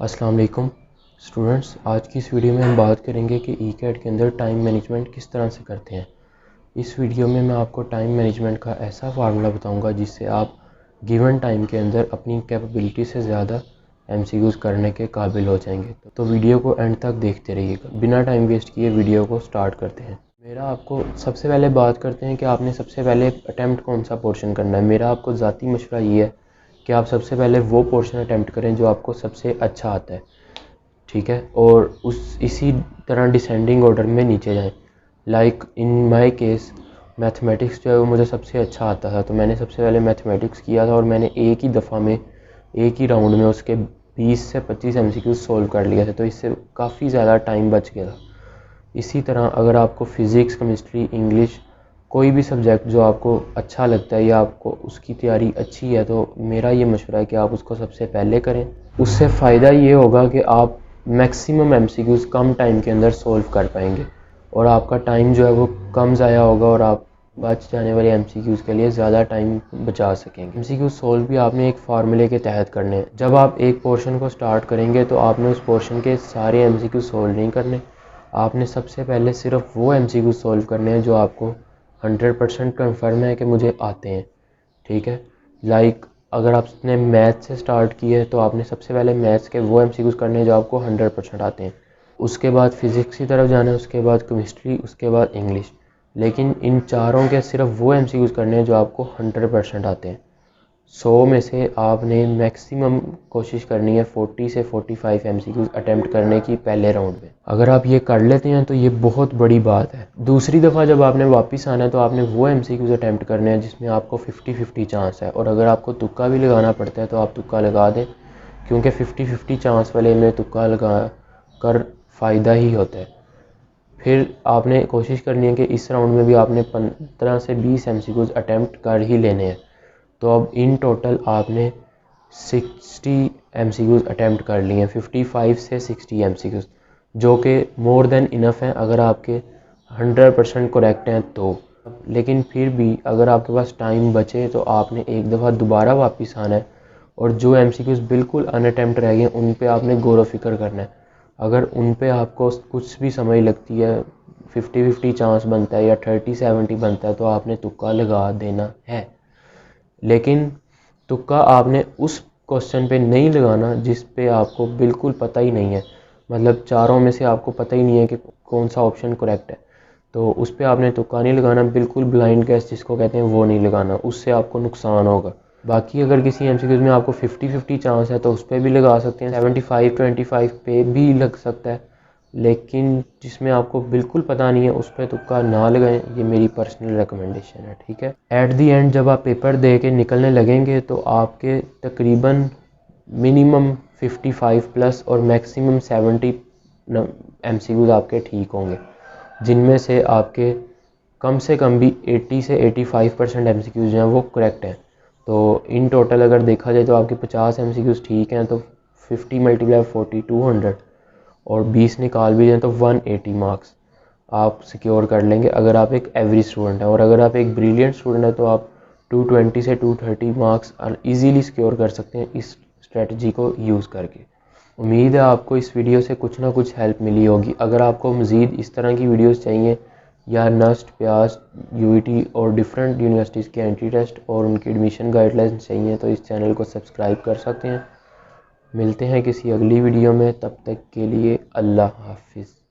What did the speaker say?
अस्सलाम वालेकुम स्टूडेंट्स। आज की इस वीडियो में हम बात करेंगे कि ई-कैट के अंदर टाइम मैनेजमेंट किस तरह से करते हैं। इस वीडियो में मैं आपको टाइम मैनेजमेंट का ऐसा फार्मूला बताऊंगा जिससे आप गिवन टाइम के अंदर अपनी कैपेबिलिटी से ज़्यादा एमसीक्यूज़ करने के काबिल हो जाएंगे। तो वीडियो को एंड तक देखते रहिएगा। बिना टाइम वेस्ट किए वीडियो को स्टार्ट करते हैं। मेरा आपको सबसे पहले बात करते हैं कि आपने सबसे पहले अटैम्प्ट कौन सा पोर्शन करना है। मेरा आपको ज़ाती मशवरा ये है कि आप सबसे पहले वो पोर्शन अटैम्प्ट करें जो आपको सबसे अच्छा आता है, ठीक है, और इसी तरह डिसेंडिंग ऑर्डर में नीचे जाएं। Like in my case mathematics जो है वो मुझे सबसे अच्छा आता था, तो मैंने सबसे पहले मैथमेटिक्स किया था और मैंने एक ही दफ़ा में एक ही राउंड में उसके 20 से 25 एमसीक्यू सोल्व कर लिए थे, तो इससे काफ़ी ज़्यादा टाइम बच गया था। इसी तरह अगर आपको फ़िज़िक्स, केमिस्ट्री, इंग्लिश कोई भी सब्जेक्ट जो आपको अच्छा लगता है या आपको उसकी तैयारी अच्छी है, तो मेरा ये मशवरा है कि आप उसको सबसे पहले करें। उससे फ़ायदा ये होगा कि आप मैक्सिमम एमसीक्यूज़ कम टाइम के अंदर सोल्व कर पाएंगे और आपका टाइम जो है वो कम ज़ाया होगा और आप बच जाने वाले एमसीक्यूज़ के लिए ज़्यादा टाइम बचा सकेंगे। एमसीक्यू सोल्व भी आपने एक फार्मूले के तहत करने हैं। जब आप एक पोर्शन को स्टार्ट करेंगे तो आपने उस पोर्शन के सारे एमसीक्यू सोल्व नहीं करने। आपने सबसे पहले सिर्फ वो एमसीक्यू सोल्व करने हैं जो आपको 100% कन्फर्म है कि मुझे आते हैं, ठीक है। लाइक अगर आपने मैथ से स्टार्ट किए तो आपने सबसे पहले मैथ्स के वो एमसीक्यूज़ करने हैं जो आपको 100% आते हैं। उसके बाद फिज़िक्स की तरफ जाना है, उसके बाद केमिस्ट्री, उसके बाद इंग्लिश। लेकिन इन चारों के सिर्फ वो एमसीक्यूज़ करने हैं जो आपको 100% आते हैं। 100 में से आपने मैक्सिमम कोशिश करनी है 40 से 45 एमसीक्यूज़ अटैम्प्ट करने की पहले राउंड में। अगर आप ये कर लेते हैं तो ये बहुत बड़ी बात है। दूसरी दफ़ा जब आपने वापस आना है तो आपने वो एमसीक्यूज़ अटैम्प्ट करने हैं जिसमें आपको 50-50 चांस है, और अगर आपको तुक्का भी लगाना पड़ता है तो आप तुक्का लगा दें, क्योंकि 50-50 चांस वाले में तुक्का लगा कर फ़ायदा ही होता है। फिर आपने कोशिश करनी है कि इस राउंड में भी आपने 15 से 20 एमसीक्यूज़ अटैम्प्ट कर ही लेने हैं। तो अब इन टोटल आपने 60 एमसीक्यूज़ अटैम्प्ट कर लिए हैं, 55 से 60 एमसीक्यूज़, जो कि मोर देन इनफ है अगर आपके 100% करेक्ट हैं तो। लेकिन फिर भी अगर आपके पास टाइम बचे तो आपने एक दफ़ा दोबारा वापस आना है और जो एमसीक्यूज़ बिल्कुल अनअटैम्प्ट रह गए उन पे आपने गौर व फिक्र करना है। अगर उन पे आपको कुछ भी समझ लगती है, 50-50 चांस बनता है या 30-70 बनता है, तो आपने तुक्का लगा देना है। लेकिन तुक्का आपने उस क्वेश्चन पे नहीं लगाना जिस पे आपको बिल्कुल पता ही नहीं है, मतलब चारों में से आपको पता ही नहीं है कि कौन सा ऑप्शन करेक्ट है, तो उस पे आपने तुक्का नहीं लगाना। बिल्कुल ब्लाइंड गैस जिसको कहते हैं वो नहीं लगाना, उससे आपको नुकसान होगा। बाकी अगर किसी एमसीक्यूज़ में आपको 50-50 चांस है तो उस पर भी लगा सकते हैं, 75-25 पे भी लग सकता है। लेकिन जिसमें आपको बिल्कुल पता नहीं है उस पर तुक्का ना लगाएं, ये मेरी पर्सनल रिकमेंडेशन है, ठीक है। एट दी एंड जब आप पेपर दे के निकलने लगेंगे तो आपके तकरीबन मिनिमम 55 प्लस और मैक्सिमम 70 एमसीक्यूज़ आपके ठीक होंगे, जिनमें से आपके कम से कम भी 80 से 85% एमसीक्यूज़ जो हैं वो करेक्ट हैं। तो इन टोटल अगर देखा जाए तो आपके 50 एमसीक्यूज़ ठीक हैं, तो 50 मल्टीप्लाई 40 200, और 20 निकाल भी जाएँ तो 180 मार्क्स आप सिक्योर कर लेंगे अगर आप एक एवरेज स्टूडेंट हैं। और अगर आप एक ब्रिलियंट स्टूडेंट हैं तो आप 220 से 230 मार्क्स ईजीली सिक्योर कर सकते हैं इस स्ट्रेटजी को यूज़ करके। उम्मीद है आपको इस वीडियो से कुछ ना कुछ हेल्प मिली होगी। अगर आपको मज़ीद इस तरह की वीडियोस चाहिए या नस्ट, प्यास, यूईटी और डिफरेंट यूनिवर्सिटीज़ के एंट्री टेस्ट और उनकी एडमिशन गाइडलाइंस चाहिए तो इस चैनल को सब्सक्राइब कर सकते हैं। मिलते हैं किसी अगली वीडियो में, तब तक के लिए अल्लाह हाफिज़।